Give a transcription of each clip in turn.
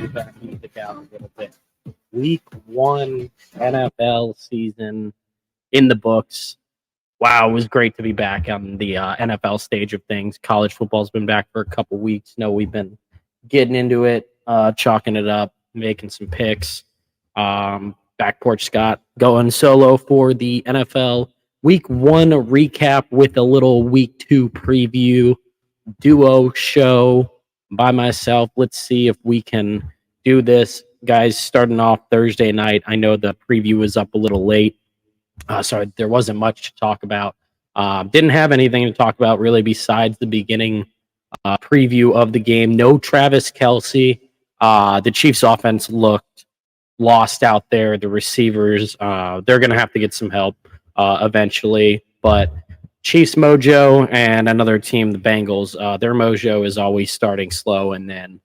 get back music out a little bit. Week 1 NFL season in the books. Wow, it was great to be back on the NFL stage of things. College football's been back for a couple weeks. No, we've been getting into it, chalking it up, making some picks. Back Porch Scott going solo for the NFL Week 1 recap with a little Week 2 preview duo show by myself. Let's see if we can do this, guys. Starting off Thursday night, I know the preview was up a little late, so there wasn't much to talk about. Didn't have anything to talk about really besides the beginning preview of the game. No Travis Kelce. The Chiefs' offense looked lost out there. The receivers, they're going to have to get some help eventually, but Chiefs mojo and another team, the Bengals, their mojo is always starting slow and then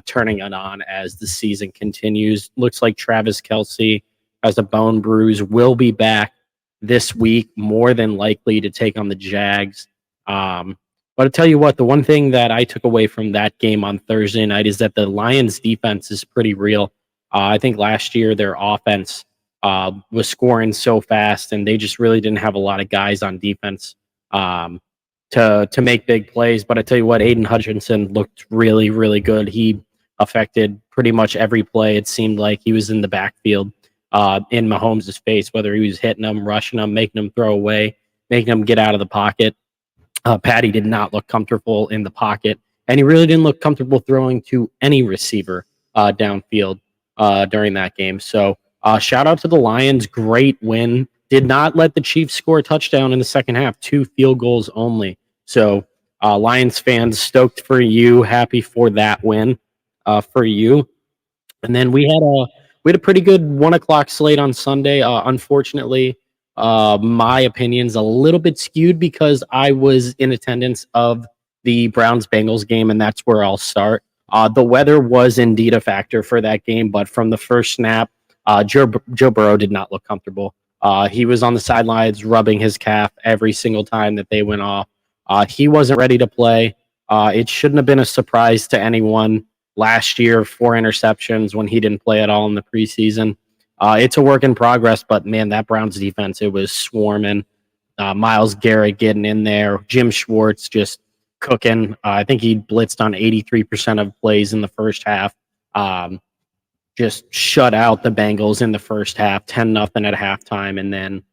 turning it on as the season continues. Looks like Travis Kelce has a bone bruise, will be back this week, more than likely to take on the Jags. But I'll tell you what, the one thing that I took away from that game on Thursday night is that the Lions defense is pretty real. I think last year their offense was scoring so fast, and they just really didn't have a lot of guys on defense to make big plays. But I tell you what, Aiden Hutchinson looked really, really good. He affected pretty much every play. It seemed like he was in the backfield in Mahomes' face, whether he was hitting them, rushing them, making them throw away, making them get out of the pocket. Patty did not look comfortable in the pocket, and he really didn't look comfortable throwing to any receiver downfield during that game. So shout out to the Lions. Great win. Did not let the Chiefs score a touchdown in the second half. 2 field goals only. So Lions fans, stoked for you. Happy for that win for you. And then we had a pretty good 1:00 slate on Sunday. Unfortunately, my opinion's a little bit skewed because I was in attendance of the Browns-Bengals game, and that's where I'll start. The weather was indeed a factor for that game, but from the first snap, Joe Burrow did not look comfortable. He was on the sidelines rubbing his calf every single time that they went off. He wasn't ready to play. It shouldn't have been a surprise to anyone. Last year, 4 interceptions when he didn't play at all in the preseason. It's a work in progress, but man, that Browns defense, it was swarming. Myles Garrett getting in there. Jim Schwartz just cooking. I think he blitzed on 83% of plays in the first half. Just shut out the Bengals in the first half, 10-0 at halftime, and then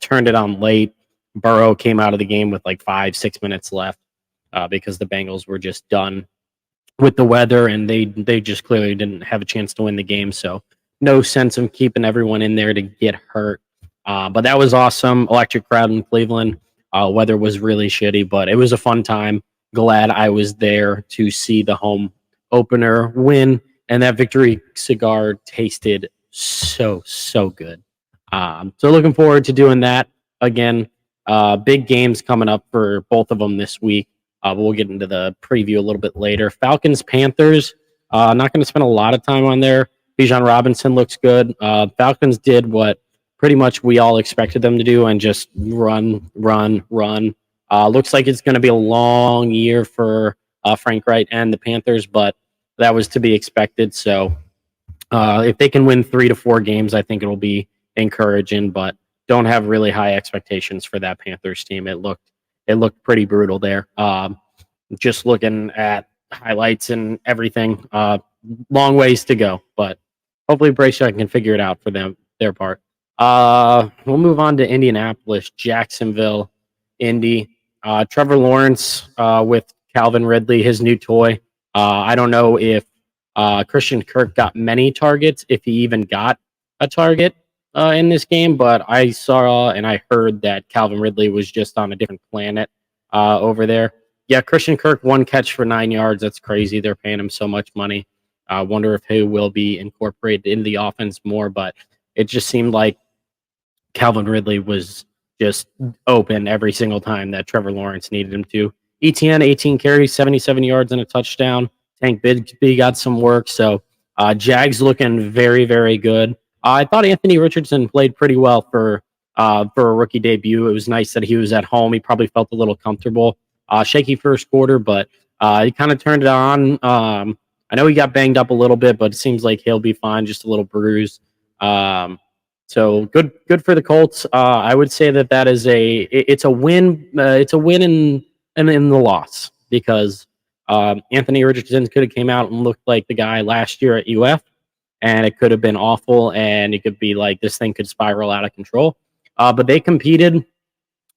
turned it on late. Burrow came out of the game with like 5-6 minutes left because the Bengals were just done with the weather, and they just clearly didn't have a chance to win the game. So no sense of keeping everyone in there to get hurt. But that was awesome. Electric crowd in Cleveland. Weather was really shitty, but it was a fun time. Glad I was there to see the home opener win. And that victory cigar tasted so good. So looking forward to doing that again. Big games coming up for both of them this week. But we'll get into the preview a little bit later. Falcons, Panthers. Not going to spend a lot of time on there. Bijan Robinson looks good. Falcons did what pretty much we all expected them to do and just run. Looks like it's going to be a long year for Frank Wright and the Panthers, but that was to be expected. So if they can win 3 to 4 games, I think it'll be encouraging, but don't have really high expectations for that Panthers team. It looked pretty brutal there. Just looking at highlights and everything, long ways to go, but hopefully Bryce Young can figure it out for their part. We'll move on to Indianapolis, Jacksonville, Indy. Trevor Lawrence with Calvin Ridley, his new toy. I don't know if Christian Kirk got many targets, if he even got a target in this game, but I saw and I heard that Calvin Ridley was just on a different planet over there. Yeah, Christian Kirk, 1 catch for 9 yards. That's crazy. They're paying him so much money. I wonder if he will be incorporated into the offense more, but it just seemed like Calvin Ridley was just open every single time that Trevor Lawrence needed him to. ETN, 18 carries, 77 yards and a touchdown. Tank Bigsby got some work. So Jags looking very, very good. I thought Anthony Richardson played pretty well for a rookie debut. It was nice that he was at home. He probably felt a little comfortable. Shaky first quarter, but he kind of turned it on. I know he got banged up a little bit, but it seems like he'll be fine, just a little bruise. Um, so good for the Colts. I would say that is it's a win. It's a win in the loss because Anthony Richardson could have came out and looked like the guy last year at UF, and it could have been awful, and it could be like this thing could spiral out of control. But they competed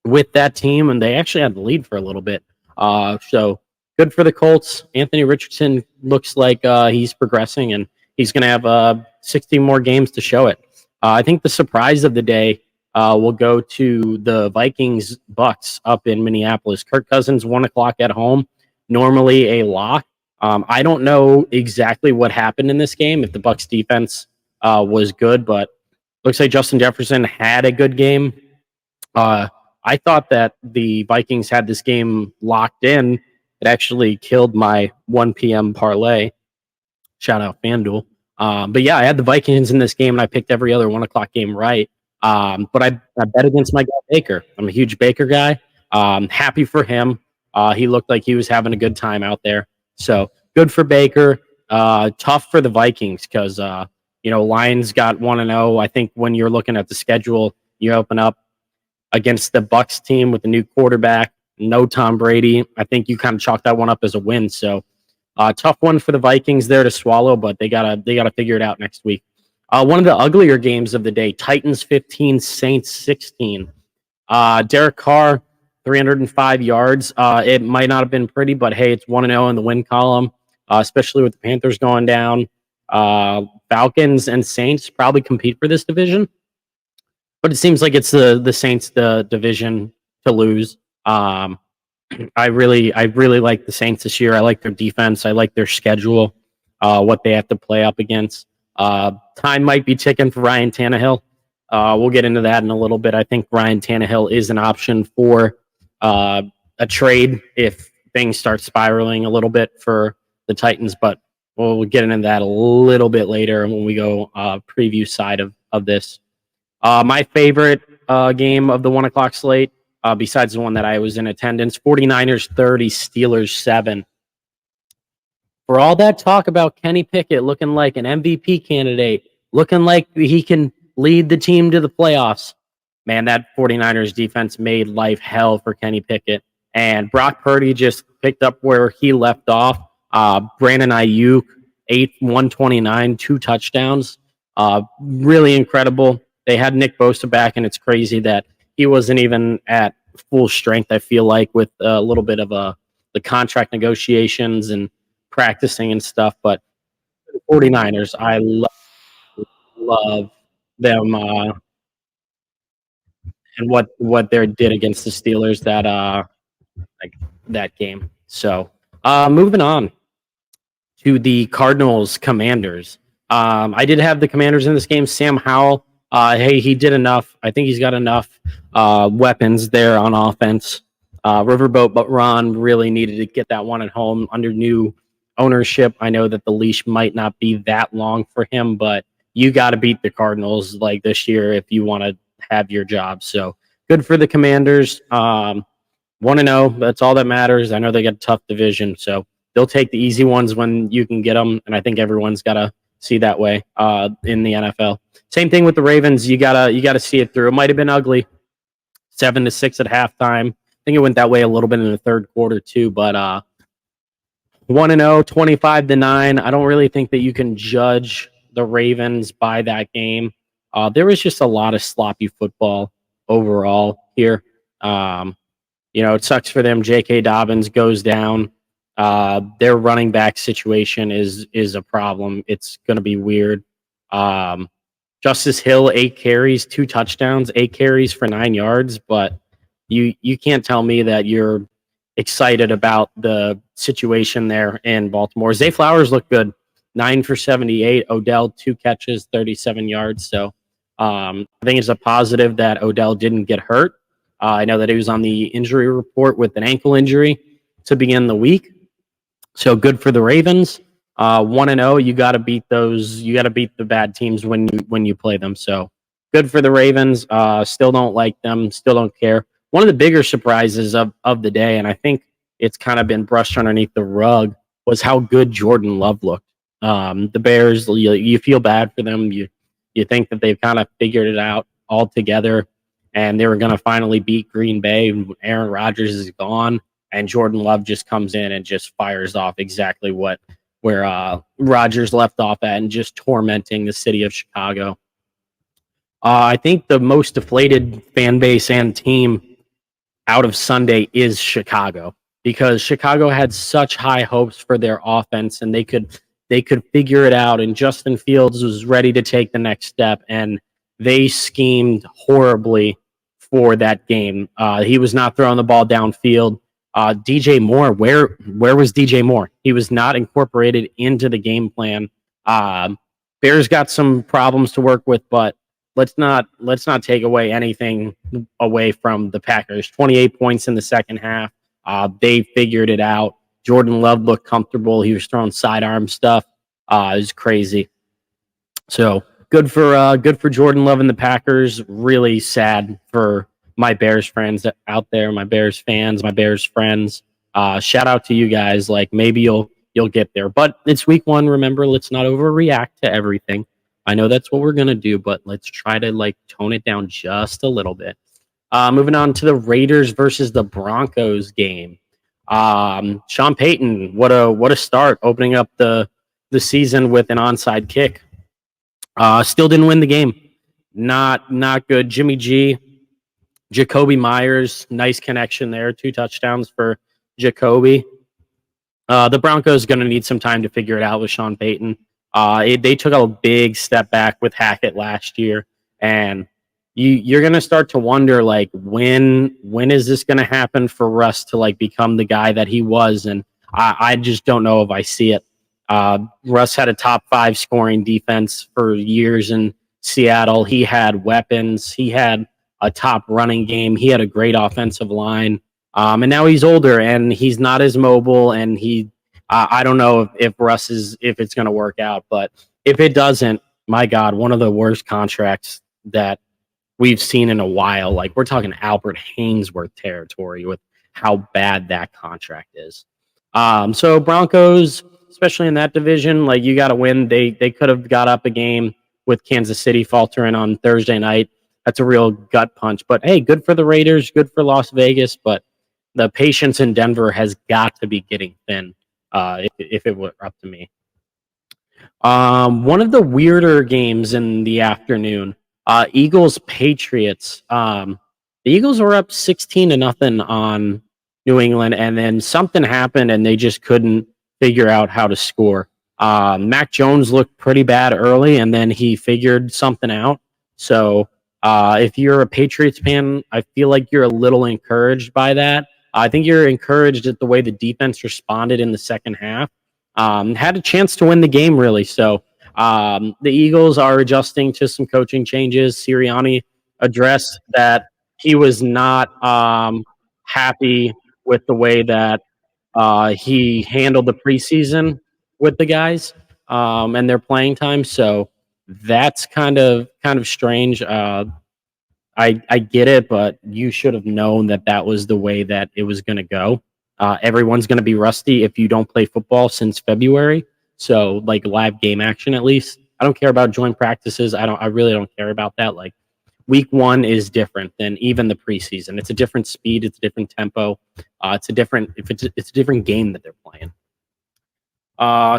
with that team, and they actually had the lead for a little bit. So good for the Colts. Anthony Richardson looks like he's progressing, and he's going to have 60 more games to show it. I think the surprise of the day will go to the Vikings Bucks up in Minneapolis. Kirk Cousins, 1 o'clock at home, normally a lock. I don't know exactly what happened in this game, if the Bucks defense was good, but looks like Justin Jefferson had a good game. I thought that the Vikings had this game locked in. It actually killed my 1 p.m. parlay. Shout out FanDuel. But yeah, I had the Vikings in this game, and I picked every other 1 o'clock game right. But I bet against my guy Baker. I'm a huge Baker guy. Happy for him. He looked like he was having a good time out there. So good for Baker. Tough for the Vikings because Lions got 1-0. I think when you're looking at the schedule, you open up against the Bucks team with a new quarterback, no Tom Brady. I think you kind of chalk that one up as a win. So tough one for the Vikings there to swallow, but they gotta figure it out next week. One of the uglier games of the day: Titans 15, Saints 16. Derek Carr, 305 yards. It might not have been pretty, but hey, it's 1-0 in the win column, especially with the Panthers going down. Falcons and Saints probably compete for this division, but it seems like it's the Saints the division to lose. I really like the Saints this year. I like their defense. I like their schedule, what they have to play up against. Time might be ticking for Ryan Tannehill. We'll get into that in a little bit. I think Ryan Tannehill is an option for a trade if things start spiraling a little bit for the Titans, but we'll get into that a little bit later when we go preview side of this. My favorite game of the 1 o'clock slate, besides the one that I was in attendance, 49ers 30, Steelers 7. For all that talk about Kenny Pickett looking like an MVP candidate, looking like he can lead the team to the playoffs, man, that 49ers defense made life hell for Kenny Pickett. And Brock Purdy just picked up where he left off. Brandon Ayuk, 129, 2 touchdowns. Really incredible. They had Nick Bosa back, and it's crazy that he wasn't even at full strength, I feel like, with a little bit of the contract negotiations and practicing and stuff. But the 49ers, I love them and what they did against the Steelers that game. So moving on to the Cardinals Commanders. I did have the Commanders in this game. Sam Howell, hey, he did enough. I think he's got enough weapons there on offense. Riverboat but Ron really needed to get that one at home under new ownership. I know that the leash might not be that long for him, but you got to beat the Cardinals like this year if you want to have your job. So good for the Commanders. 1-0, that's all that matters. I know they got a tough division, so they'll take the easy ones when you can get them, and I think everyone's got to see that way in the NFL. Same thing with the Ravens. You gotta see it through. It might have been ugly, 7-6 at halftime. I think it went that way a little bit in the third quarter too, but 1-0, 25-9. I don't really think that you can judge the Ravens by that game. There was just a lot of sloppy football overall here. It sucks for them. J.K. Dobbins goes down. Their running back situation is a problem. It's going to be weird. Justice Hill, 8 carries, 2 touchdowns, 8 carries for 9 yards, but you can't tell me that you're excited about the situation there in Baltimore. Zay Flowers looked good, 9 for 78. Odell, 2 catches, 37 yards. So I think it's a positive that Odell didn't get hurt. I know that he was on the injury report with an ankle injury to begin the week. So good for the Ravens. 1-0. You got to beat those. You got to beat the bad teams when you play them. So good for the Ravens. Still don't like them. Still don't care. One of the bigger surprises of the day, and I think it's kind of been brushed underneath the rug, was how good Jordan Love looked. The Bears, you feel bad for them. You think that they've kind of figured it out all together, and they were going to finally beat Green Bay. Aaron Rodgers is gone, and Jordan Love just comes in and just fires off exactly where Rodgers left off at, and just tormenting the city of Chicago. I think the most deflated fan base and team out of Sunday is Chicago, because Chicago had such high hopes for their offense, and they could figure it out, and Justin Fields was ready to take the next step, and they schemed horribly for that game. He was not throwing the ball downfield. DJ Moore, where was DJ Moore? He was not incorporated into the game plan. Bears got some problems to work with, but let's not take away anything away from the Packers. 28 points in the second half. They figured it out. Jordan Love looked comfortable. He was throwing sidearm stuff. It was crazy. So good for Jordan Love and the Packers. Really sad for my Bears friends out there, my Bears fans, my Bears friends. Shout out to you guys. Like, maybe you'll get there, but it's week 1. Remember, let's not overreact to everything. I know that's what we're gonna do, but let's try to tone it down just a little bit. Moving on to the Raiders versus the Broncos game. Sean Payton, what a start, opening up the season with an onside kick. Still didn't win the game. Not good. Jimmy G, Jacoby Myers, nice connection there. 2 touchdowns for Jacoby. The Broncos going to need some time to figure it out with Sean Payton. They took a big step back with Hackett last year, and you're going to start to wonder, when is this going to happen for Russ to become the guy that he was? And I just don't know if I see it. Russ had a top 5 scoring defense for years in Seattle. He had weapons. He had a top running game. He had a great offensive line. And now he's older and he's not as mobile, and I don't know if it's going to work out, but if it doesn't, my God, one of the worst contracts that we've seen in a while. We're talking Albert Hainsworth territory with how bad that contract is. So Broncos, especially in that division, you got to win. They could have got up a game with Kansas City faltering on Thursday night. That's a real gut punch. But hey, good for the Raiders, good for Las Vegas, but the patience in Denver has got to be getting thin. If it were up to me. One of the weirder games in the afternoon, Eagles Patriots. The Eagles were up 16-0 on New England, and then something happened and they just couldn't figure out how to score. Mac Jones looked pretty bad early, and then he figured something out. So if you're a Patriots fan, I feel like you're a little encouraged by that. I think you're encouraged at the way the defense responded in the second half. Had a chance to win the game, really. So the Eagles are adjusting to some coaching changes. Sirianni addressed that he was not happy with the way that he handled the preseason with the guys and their playing time. So that's kind of strange. I get it, but you should have known that was the way that it was going to go. Everyone's going to be rusty if you don't play football since February. So live game action, at least. I don't care about joint practices. I really don't care about that. Week 1 is different than even the preseason. It's a different speed. It's a different tempo. It's a different game that they're playing.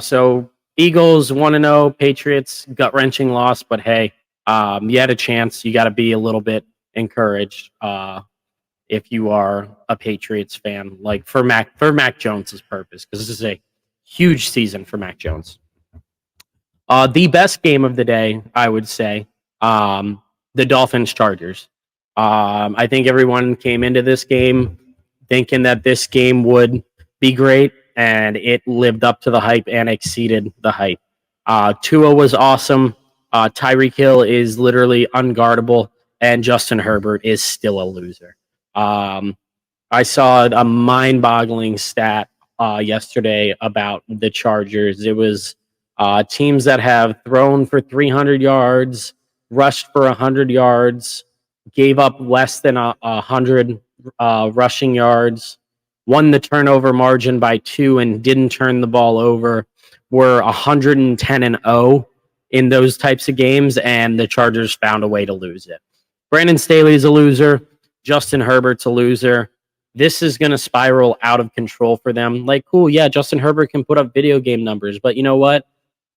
So Eagles 1-0, Patriots gut wrenching loss, but hey. You had a chance. You got to be a little bit encouraged if you are a Patriots fan, for Mac Jones's purpose, because this is a huge season for Mac Jones. The best game of the day, I would say, the Dolphins Chargers. I think everyone came into this game thinking that this game would be great, and it lived up to the hype and exceeded the hype. Tua was awesome. Tyreek Hill is literally unguardable, and Justin Herbert is still a loser. I saw a mind-boggling stat yesterday about the Chargers. It was teams that have thrown for 300 yards, rushed for 100 yards, gave up less than 100 rushing yards. won the turnover margin by 2 and didn't turn the ball over were 110-0 in those types of games, and the Chargers found a way to lose it. Brandon Staley's a loser. Justin Herbert's a loser. This is going to spiral out of control for them. Like, cool, yeah, Justin Herbert can put up video game numbers, but you know what?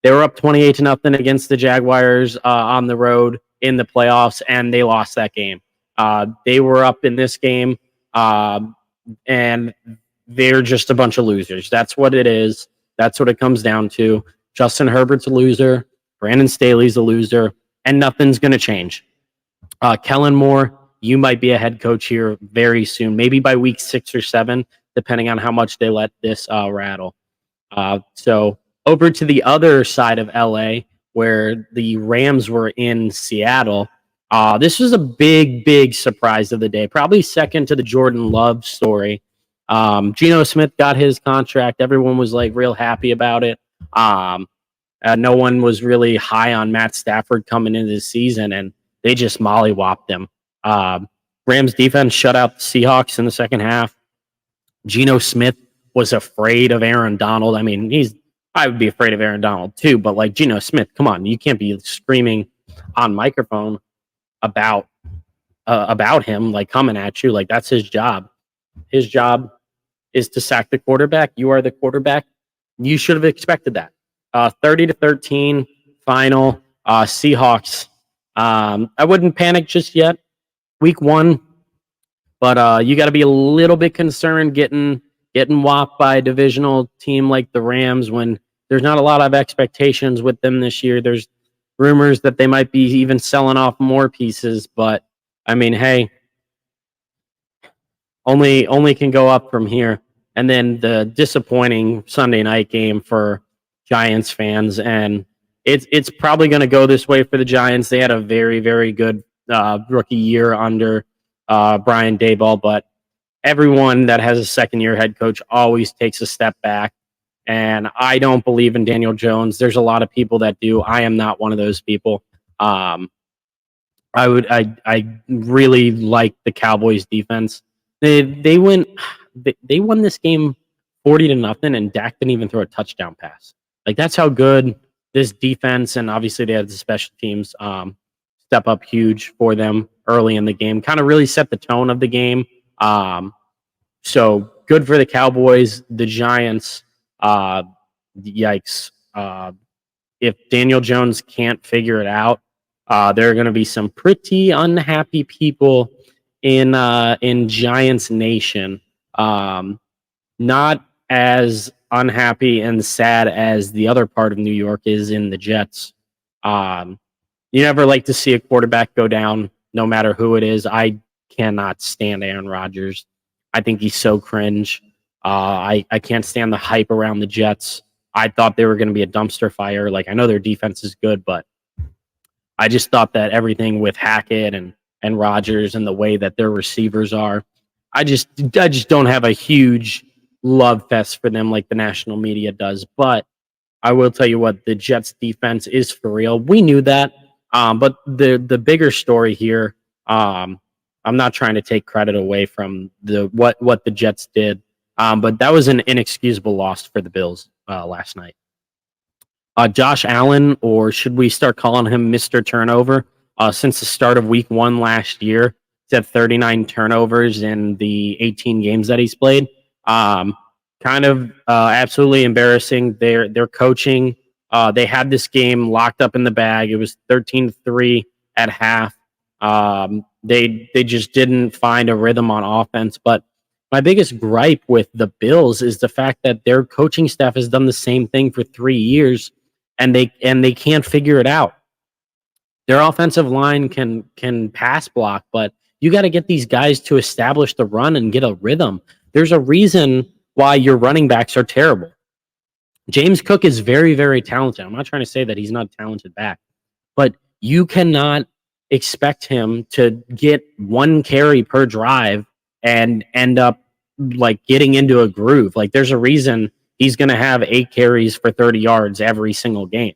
They were up 28-0 against the Jaguars on the road in the playoffs, and they lost that game. They were up in this game, and they're just a bunch of losers. That's what it is. That's what it comes down to. Justin Herbert's a loser. Brandon Staley's a loser, and nothing's going to change. Kellen Moore, you might be a head coach here very soon, maybe by week 6 or 7, depending on how much they let this rattle. So over to the other side of LA, where the Rams were in Seattle. This was a big surprise of the day, probably second to the Jordan Love story. Geno Smith got his contract. Everyone was like real happy about it. No one was really high on Matt Stafford coming into the season, and they just mollywopped him. Rams defense shut out the Seahawks in the second half. Geno Smith was afraid of Aaron Donald. I mean, I would be afraid of Aaron Donald too, but like Geno Smith, come on, you can't be screaming on microphone about him, like coming at you. Like, that's his job. His job is to sack the quarterback. You are the quarterback. You should have expected that. 30-13 final. Seahawks. I wouldn't panic just yet. Week 1, but you got to be a little bit concerned getting whopped by a divisional team like the Rams when there's not a lot of expectations with them this year. There's rumors that they might be even selling off more pieces, but I mean, hey, only can go up from here. And then the disappointing Sunday night game for Giants fans, and it's probably going to go this way for the Giants. They had a very good rookie year under Brian Daboll, but everyone that has a second-year head coach always takes a step back. And I don't believe in Daniel Jones. There's a lot of people that do. I am not one of those people. I really like the Cowboys defense. They won this game 40-0, and Dak didn't even throw a touchdown pass. Like, that's how good this defense, and obviously they had the special teams step up huge for them early in the game. Kind of really set the tone of the game. So good for the Cowboys. The Giants, yikes. If Daniel Jones can't figure it out, there are going to be some pretty unhappy people in Giants Nation. Not as unhappy and sad as the other part of New York is in the Jets. You never like to see a quarterback go down, no matter who it is. I cannot stand Aaron Rodgers. I think he's so cringe. I can't stand the hype around the Jets. I thought they were going to be a dumpster fire. Like, I know their defense is good, but I just thought that everything with Hackett and Rodgers and the way that their receivers are, I just don't have a huge love fest for them like the national media does. But I will tell you what, the Jets defense is for real. We knew that. But the bigger story here, I'm not trying to take credit away from what the Jets did. But that was an inexcusable loss for the Bills last night. Josh Allen, or should we start calling him Mr. Turnover? Since the start of week 1 last year, he's had 39 turnovers in the 18 games that he's played. Absolutely embarrassing. Their coaching, they had this game locked up in the bag. It was 13-3 at half. They just didn't find a rhythm on offense. But my biggest gripe with the Bills is the fact that their coaching staff has done the same thing for 3 years, and they can't figure it out. Their offensive line can pass block, but you got to get these guys to establish the run and get a rhythm. There's a reason why your running backs are terrible. James Cook is very talented. I'm not trying to say that he's not a talented back, but you cannot expect him to get 1 carry per drive and end up like getting into a groove. Like, there's a reason he's going to have 8 carries for 30 yards every single game.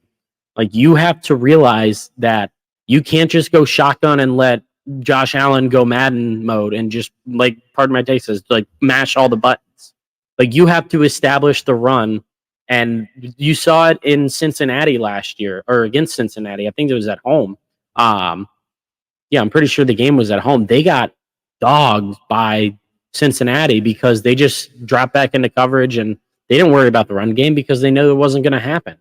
Like, you have to realize that you can't just go shotgun and let Josh Allen go Madden mode and just, like, pardon my taste, says, like, mash all the buttons. Like, you have to establish the run, and you saw it in Cincinnati last year, or against Cincinnati. I think it was at home. Yeah, I'm pretty sure the game was at home. They got dogged by Cincinnati because they just dropped back into coverage and they didn't worry about the run game because they know it wasn't going to happen.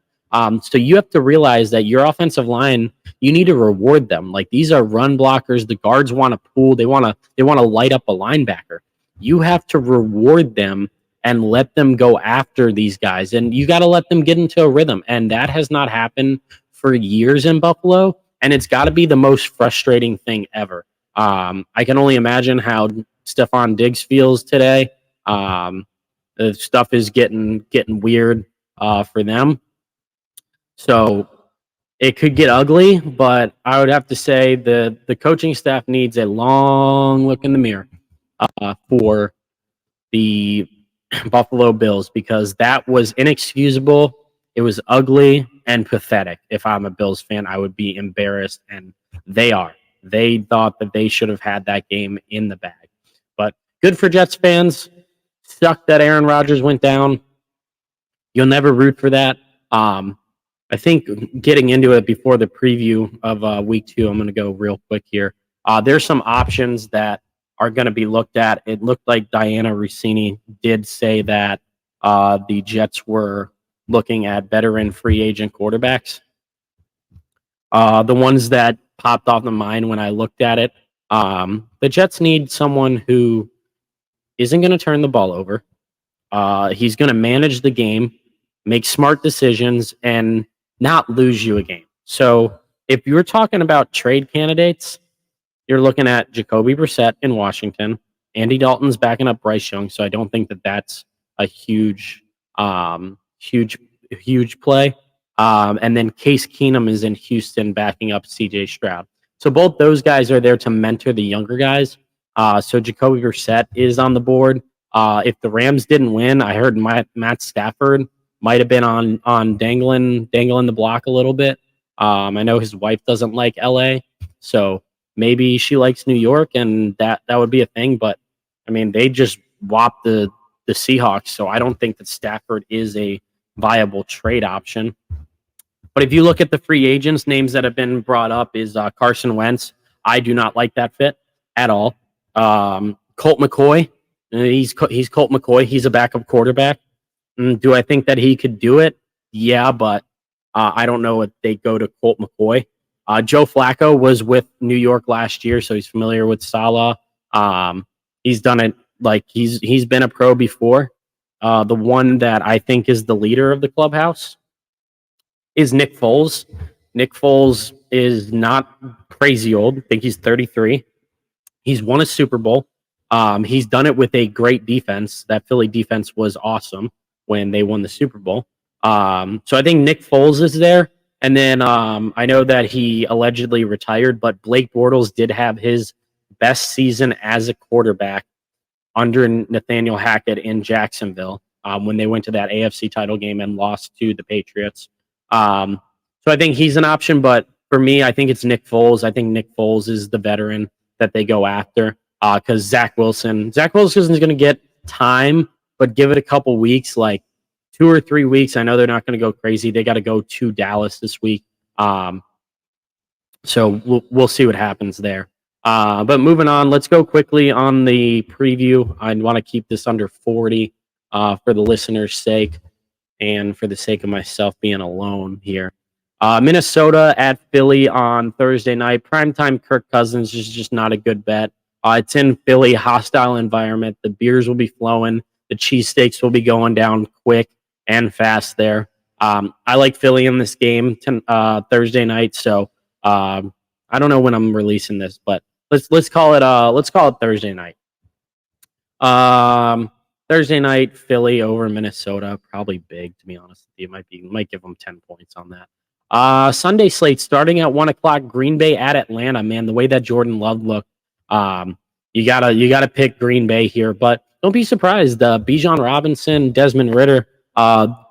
So you have to realize that your offensive line, you need to reward them. Like, these are run blockers. The guards want to pull. They want to light up a linebacker. You have to reward them and let them go after these guys. And you got to let them get into a rhythm. And that has not happened for years in Buffalo. And it's got to be the most frustrating thing ever. I can only imagine how Stephon Diggs feels today. The stuff is getting weird for them. So it could get ugly, but I would have to say the coaching staff needs a long look in the mirror for the Buffalo Bills, because that was inexcusable. It was ugly and pathetic. If I'm a Bills fan, I would be embarrassed, and they are. They thought that they should have had that game in the bag. But good for Jets fans. Sucked that Aaron Rodgers went down. You'll never root for that. I think getting into it before the preview of week 2, I'm going to go real quick here. There's some options that are going to be looked at. It looked like Diana Rossini did say that the Jets were looking at veteran free agent quarterbacks. The ones that popped off the mind when I looked at it, the Jets need someone who isn't going to turn the ball over. He's going to manage the game, make smart decisions, and not lose you a game. So if you're talking about trade candidates, you're looking at Jacoby Brissett in Washington. Andy Dalton's backing up Bryce Young, so I don't think that that's a huge play. And then Case Keenum is in Houston backing up CJ Stroud. So both those guys are there to mentor the younger guys. So Jacoby Brissett is on the board. If the Rams didn't win, I heard Matt Stafford might have been on dangling the block a little bit. I know his wife doesn't like LA, so maybe she likes New York, and that would be a thing. But I mean, they just whopped the Seahawks, so I don't think that Stafford is a viable trade option. But if you look at the free agents, names that have been brought up is Carson Wentz. I do not like that fit at all. Colt McCoy, he's Colt McCoy. He's a backup quarterback. Do I think that he could do it? Yeah, but I don't know if they go to Colt McCoy. Joe Flacco was with New York last year, so he's familiar with Saleh. He's done it, like he's been a pro before. The one that I think is the leader of the clubhouse is Nick Foles. Nick Foles is not crazy old. I think he's 33. He's won a Super Bowl. He's done it with a great defense. That Philly defense was awesome when they won the Super Bowl. So I think Nick Foles is there. And then I know that he allegedly retired, but Blake Bortles did have his best season as a quarterback under Nathaniel Hackett in Jacksonville when they went to that AFC title game and lost to the Patriots. So I think he's an option, but for me, I think it's Nick Foles. I think Nick Foles is the veteran that they go after because Zach Wilson is going to get time, but give it a couple weeks, like 2 or 3 weeks. I know they're not going to go crazy. They got to go to Dallas this week. So we'll see what happens there. But moving on, let's go quickly on the preview. I want to keep this under 40 for the listeners' sake and for the sake of myself being alone here. Minnesota at Philly on Thursday night. Primetime Kirk Cousins is just not a good bet. It's in Philly, hostile environment. The beers will be flowing. The cheesesteaks will be going down quick and fast there. I like Philly in this game Thursday night. So I don't know when I'm releasing this, but let's call it Thursday night. Thursday night, Philly over Minnesota, probably big, to be honest with you. Might give them 10 points on that. Sunday slate starting at 1:00. Green Bay at Atlanta. Man, the way that Jordan Love looked, you gotta pick Green Bay here. But don't be surprised. Bijan Robinson, Desmond Ridder.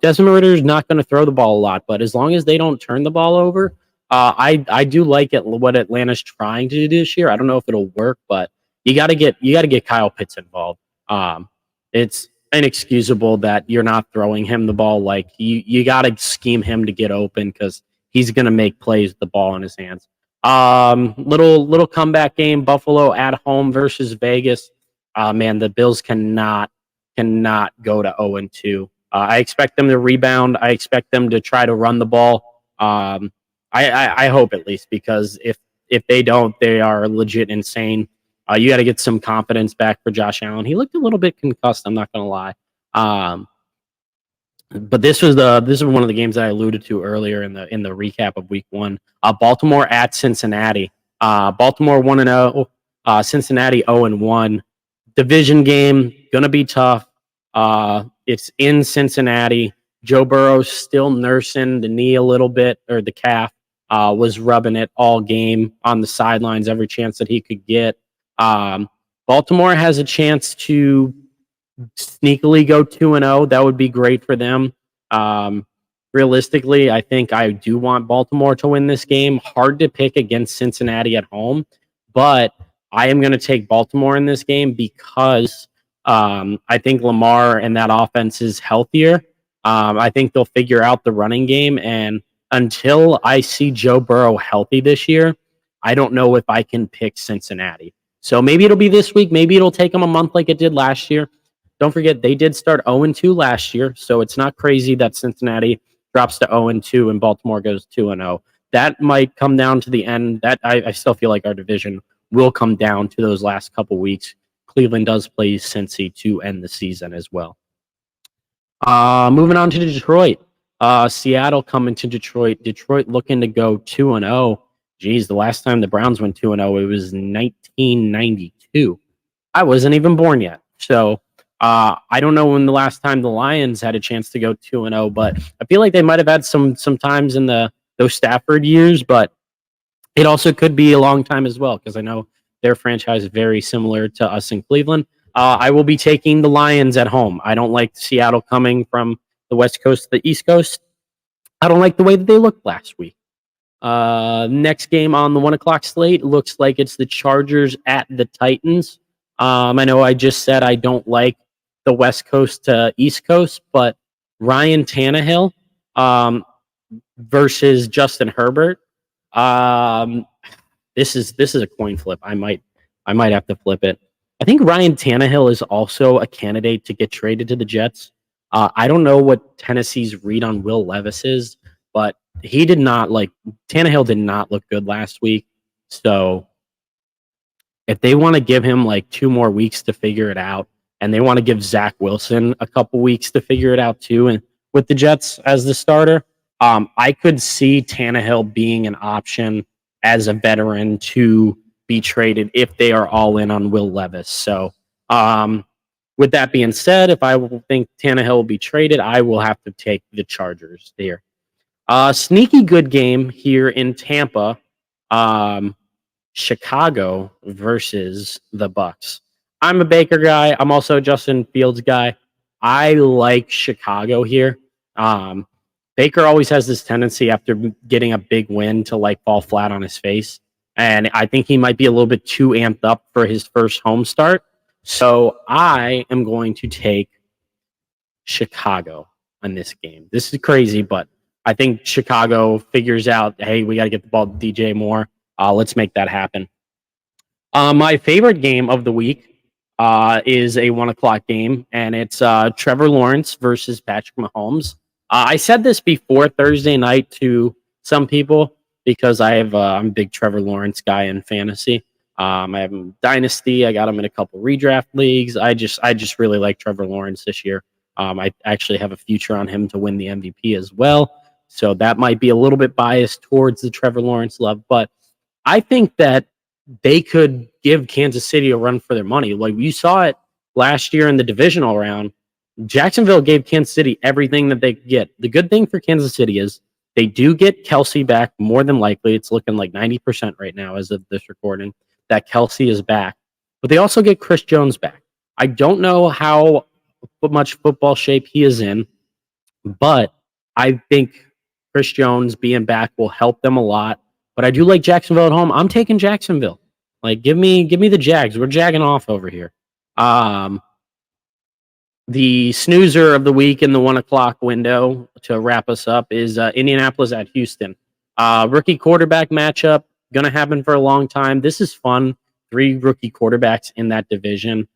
Desmond Ridder is not going to throw the ball a lot, but as long as they don't turn the ball over, I do like it what Atlanta's trying to do this year. I don't know if it'll work, but you got to get Kyle Pitts involved. It's inexcusable that you're not throwing him the ball. Like you got to scheme him to get open because he's going to make plays with the ball in his hands. Little comeback game. Buffalo at home versus Vegas. Man, the Bills cannot go to 0-2. I expect them to rebound. I expect them to try to run the ball. I hope at least, because if they don't, they are legit insane. You got to get some confidence back for Josh Allen. He looked a little bit concussed. I'm not going to lie. But this is one of the games that I alluded to earlier in the recap of Week 1. Baltimore at Cincinnati. Baltimore 1-0. Cincinnati 0-1. Division game, gonna be tough. It's in Cincinnati. Joe Burrow's still nursing the knee a little bit, or the calf. Was rubbing it all game on the sidelines every chance that he could get. Baltimore has a chance to sneakily go 2-0. That would be great for them. Realistically, I think I do want Baltimore to win this game. Hard to pick against Cincinnati at home, but I am going to take Baltimore in this game because I think Lamar and that offense is healthier. I think they'll figure out the running game, and until I see Joe Burrow healthy this year, I don't know if I can pick Cincinnati. So maybe it'll be this week. Maybe it'll take them a month like it did last year. Don't forget, they did start 0-2 last year, so it's not crazy that Cincinnati drops to 0-2 and Baltimore goes 2-0. That might come down to the end. That I still feel like our division will come down to those last couple weeks. Cleveland does play Cincy to end the season as well. Moving on to Detroit. Seattle coming to Detroit. Detroit looking to go 2-0. Geez, the last time the Browns went 2-0, it was 1992. I wasn't even born yet. So I don't know when the last time the Lions had a chance to go 2-0, but I feel like they might have had some times in those Stafford years, but it also could be a long time as well, because I know their franchise is very similar to us in Cleveland. I will be taking the Lions at home. I don't like Seattle coming from the West Coast to the East Coast. I don't like the way that they looked last week. Next game on the 1:00 slate looks like it's the Chargers at the Titans. I know I just said I don't like the West Coast to East Coast, but Ryan Tannehill versus Justin Herbert. This is a coin flip. I might have to flip it. I think Ryan Tannehill is also a candidate to get traded to the Jets. I don't know what Tennessee's read on Will Levis is, but Tannehill did not look good last week. So if they want to give him like 2 more weeks to figure it out, and they want to give Zach Wilson a couple weeks to figure it out too, and with the Jets as the starter, I could see Tannehill being an option as a veteran to be traded if they are all in on Will Levis. So with that being said, if I think Tannehill will be traded, I will have to take the Chargers there. Sneaky good game here in Tampa. Chicago versus the Bucks. I'm a Baker guy. I'm also a Justin Fields guy. I like Chicago here. Baker always has this tendency after getting a big win to like fall flat on his face. And I think he might be a little bit too amped up for his first home start. So I am going to take Chicago on this game. This is crazy, but I think Chicago figures out, hey, we got to get the ball to DJ Moore. Let's make that happen. My favorite game of the week is a 1:00 game, and it's Trevor Lawrence versus Patrick Mahomes. I said this before Thursday night to some people because I'm a big Trevor Lawrence guy in fantasy. I have him Dynasty. I got him in a couple redraft leagues. I just really like Trevor Lawrence this year. I actually have a future on him to win the MVP as well. So that might be a little bit biased towards the Trevor Lawrence love, but I think that they could give Kansas City a run for their money. Like you saw it last year in the divisional round. Jacksonville gave Kansas City everything that they could get. The good thing for Kansas City is they do get Kelsey back more than likely. It's looking like 90% right now as of this recording that Kelsey is back. But they also get Chris Jones back. I don't know how much football shape he is in, but I think Chris Jones being back will help them a lot. But I do like Jacksonville at home. I'm taking Jacksonville. Like, give me the Jags. We're jagging off over here. The snoozer of the week in the 1 o'clock window to wrap us up is Indianapolis at Houston. Rookie quarterback matchup, going to happen for a long time. This is fun. 3 rookie quarterbacks in that division.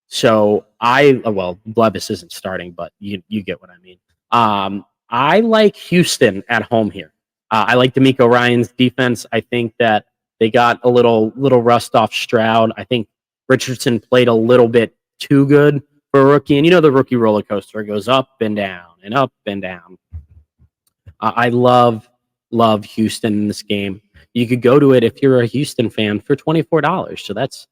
So Levis isn't starting, but you get what I mean. I like Houston at home here. I like DeMeco Ryans' defense. I think that they got a little rust off Stroud. I think Richardson played a little bit too good for a rookie, and the rookie roller coaster, it goes up and down and up and down. I love Houston in this game. You could go to it if you're a Houston fan for $24, so that's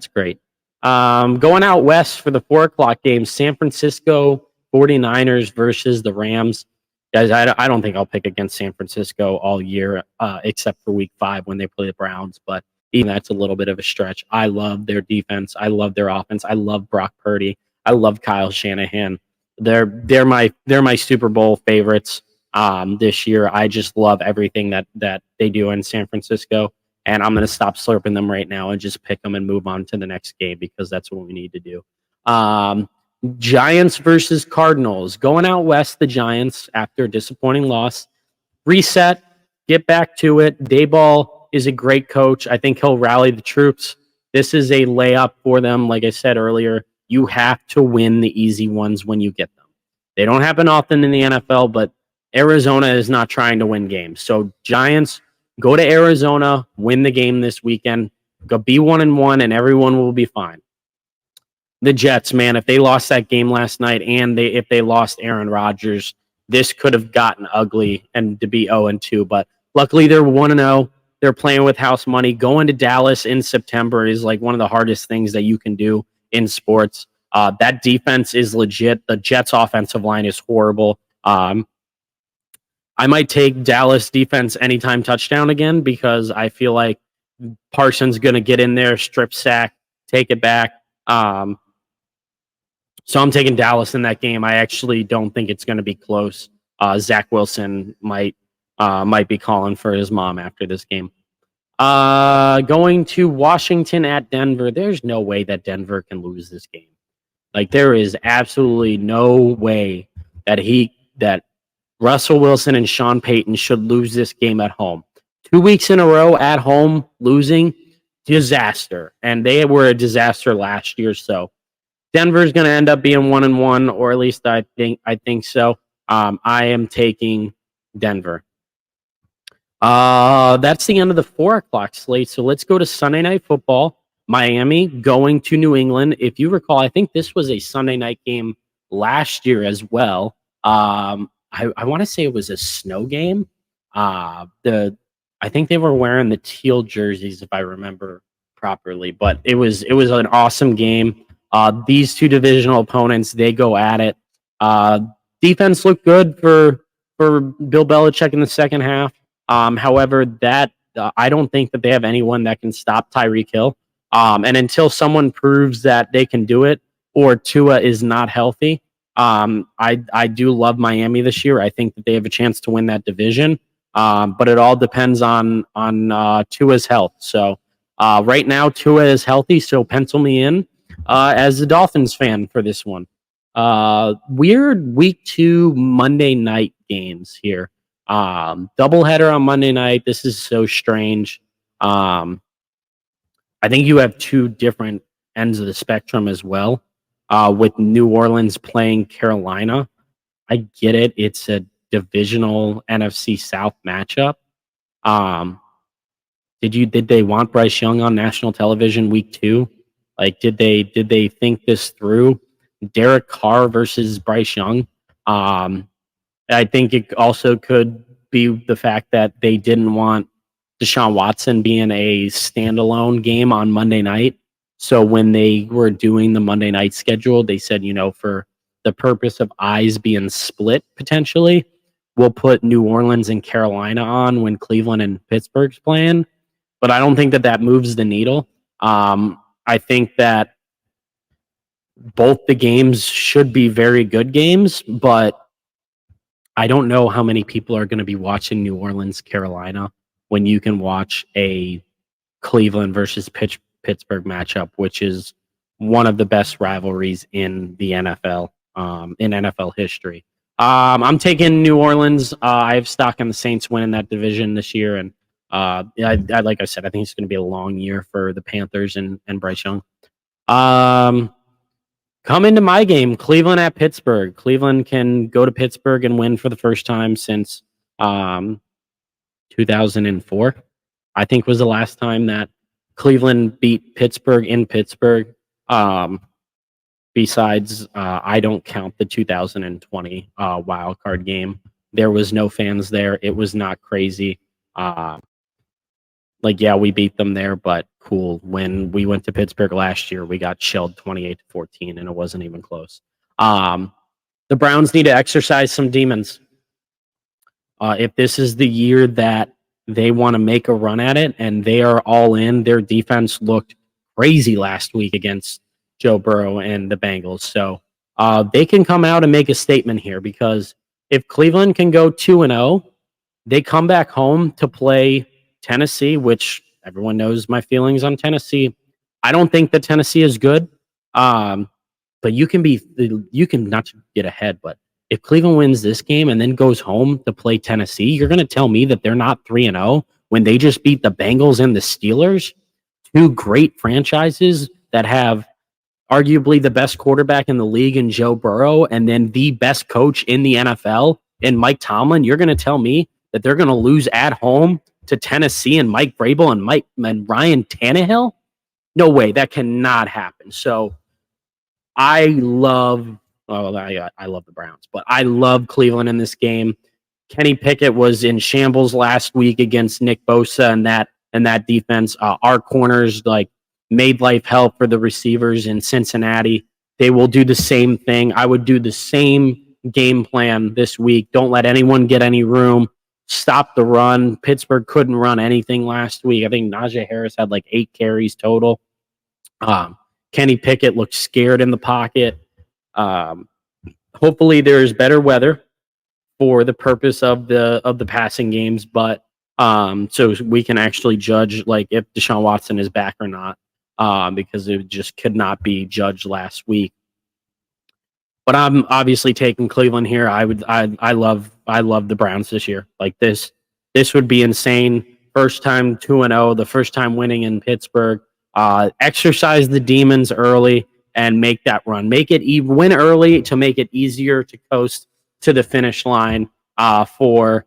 great. Going out west for the 4 o'clock game, San Francisco 49ers versus the Rams. Guys, I don't think I'll pick against San Francisco all year, except for week 5 when they play the Browns, but even that's a little bit of a stretch. I love their defense. I love their offense. I love Brock Purdy. I love Kyle Shanahan. They're my Super Bowl favorites this year. I just love everything that they do in San Francisco, and I'm going to stop slurping them right now and just pick them and move on to the next game because that's what we need to do. Giants versus Cardinals. Going out west, the Giants, after a disappointing loss, reset, get back to it. Daboll is a great coach. I think he'll rally the troops. This is a layup for them. Like I said earlier, you have to win the easy ones when you get them. They don't happen often in the NFL, but Arizona is not trying to win games. So Giants, go to Arizona, win the game this weekend. Go be 1-1, and everyone will be fine. The Jets, man, if they lost that game last night and if they lost Aaron Rodgers, this could have gotten ugly and to be 0-2. But luckily, they're 1-0. They're playing with house money. Going to Dallas in September is like one of the hardest things that you can do in sports. That defense is legit. The Jets' offensive line is horrible. I might take Dallas defense anytime touchdown again because I feel like Parsons going to get in there, strip sack, take it back. So I'm taking Dallas in that game. I actually don't think it's going to be close. Zach Wilson might be calling for his mom after this game. Going to Washington at Denver. There's no way that Denver can lose this game. Like, there is absolutely no way that Russell Wilson and Sean Payton should lose this game at home. 2 weeks in a row at home losing, disaster. And they were a disaster last year. So Denver's going to end up being 1-1, or at least I think so. I am taking Denver. That's the end of the 4 o'clock slate. So let's go to Sunday Night Football. Miami going to New England. If you recall, I think this was a Sunday night game last year as well. I want to say it was a snow game. I think they were wearing the teal jerseys, if I remember properly. But it was an awesome game. These two divisional opponents, they go at it. Defense looked good for Bill Belichick in the second half. However, I don't think that they have anyone that can stop Tyreek Hill. And until someone proves that they can do it or Tua is not healthy, I do love Miami this year. I think that they have a chance to win that division. But it all depends on Tua's health. So right now, Tua is healthy, so pencil me in as a Dolphins fan for this one. Weird week 2 Monday night games here. Doubleheader on Monday night. This is so strange. I think you have 2 different ends of the spectrum as well. With New Orleans playing Carolina. I get it. It's a divisional NFC South matchup. Did they want Bryce Young on national television week 2? Like, did they think this through? Derek Carr versus Bryce Young. I think it also could be the fact that they didn't want Deshaun Watson being a standalone game on Monday night. So when they were doing the Monday night schedule, they said, for the purpose of eyes being split potentially, we'll put New Orleans and Carolina on when Cleveland and Pittsburgh's playing. But I don't think that moves the needle. I think that both the games should be very good games, but I don't know how many people are going to be watching New Orleans, Carolina, when you can watch a Cleveland versus Pittsburgh matchup, which is one of the best rivalries in the NFL, in NFL history. I'm taking New Orleans. I have stock on the Saints winning that division this year, and like I said, I think it's going to be a long year for the Panthers and Bryce Young. Come into my game, Cleveland at Pittsburgh. Cleveland can go to Pittsburgh and win for the first time since 2004. I think was the last time that Cleveland beat Pittsburgh in Pittsburgh. Besides, I don't count the 2020 wild card game. There was no fans there. It was not crazy. We beat them there, but cool. When we went to Pittsburgh last year, we got shelled 28-14, and it wasn't even close. The Browns need to exercise some demons. If this is the year that they want to make a run at it and they are all in, their defense looked crazy last week against Joe Burrow and the Bengals. So they can come out and make a statement here, because if Cleveland can go 2-0, they come back home to play Tennessee, which everyone knows my feelings on Tennessee. I don't think that Tennessee is good, but you can not get ahead. But if Cleveland wins this game and then goes home to play Tennessee, you're going to tell me that they're not 3-0 when they just beat the Bengals and the Steelers, two great franchises that have arguably the best quarterback in the league in Joe Burrow, and then the best coach in the NFL in Mike Tomlin. You're going to tell me that they're going to lose at home to Tennessee and Mike Vrabel and Ryan Tannehill? No way. That cannot happen. So I love the Browns, but I love Cleveland in this game. Kenny Pickett was in shambles last week against Nick Bosa and that defense. Our corners made life hell for the receivers in Cincinnati. They will do the same thing. I would do the same game plan this week. Don't let anyone get any room. Stop the run. Pittsburgh couldn't run anything last week. I think Najee Harris had 8 carries total. Kenny Pickett looked scared in the pocket. Hopefully there's better weather for the purpose of the passing games, but so we can actually judge if Deshaun Watson is back or not, because it just could not be judged last week. But I'm obviously taking Cleveland here. I love the Browns this year. This would be insane. First time 2-0, the first time winning in Pittsburgh. Exercise the demons early and make that run. Win early to make it easier to coast to the finish line for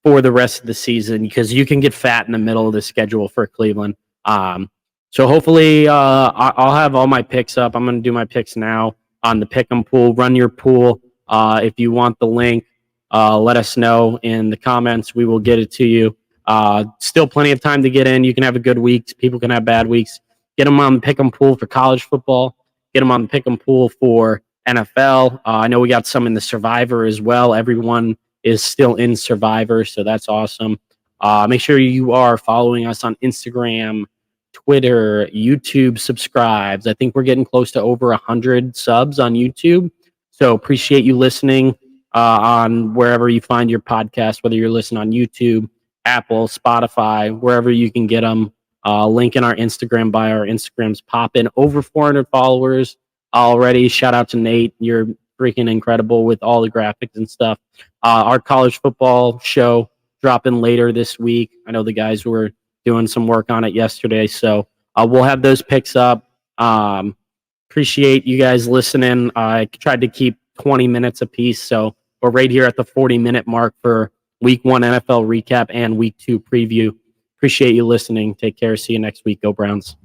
the rest of the season, because you can get fat in the middle of the schedule for Cleveland. So hopefully I'll have all my picks up. I'm going to do my picks now on the Pick'em pool. Run your pool. If you want the link, let us know in the comments. We will get it to you. Still plenty of time to get in. You can have a good week. People can have bad weeks. Get them on the Pick'em pool for college football. Get them on the Pick'em pool for NFL. I know we got some in the Survivor as well. Everyone is still in Survivor, so that's awesome. Make sure you are following us on Instagram, Twitter, YouTube subscribes. I think we're getting close to over 100 subs on YouTube. So appreciate you listening on wherever you find your podcast, whether you're listening on YouTube, Apple, Spotify, wherever you can get them. Link in our Instagram bio. Our Instagram's popping. Over 400 followers already. Shout out to Nate. You're freaking incredible with all the graphics and stuff. Our college football show dropping later this week. I know the guys were doing some work on it yesterday, so we'll have those picks up. Appreciate you guys listening. I tried to keep 20 minutes apiece, so we're right here at the 40-minute mark for Week 1 NFL recap and Week 2 preview. Appreciate you listening. Take care. See you next week. Go Browns.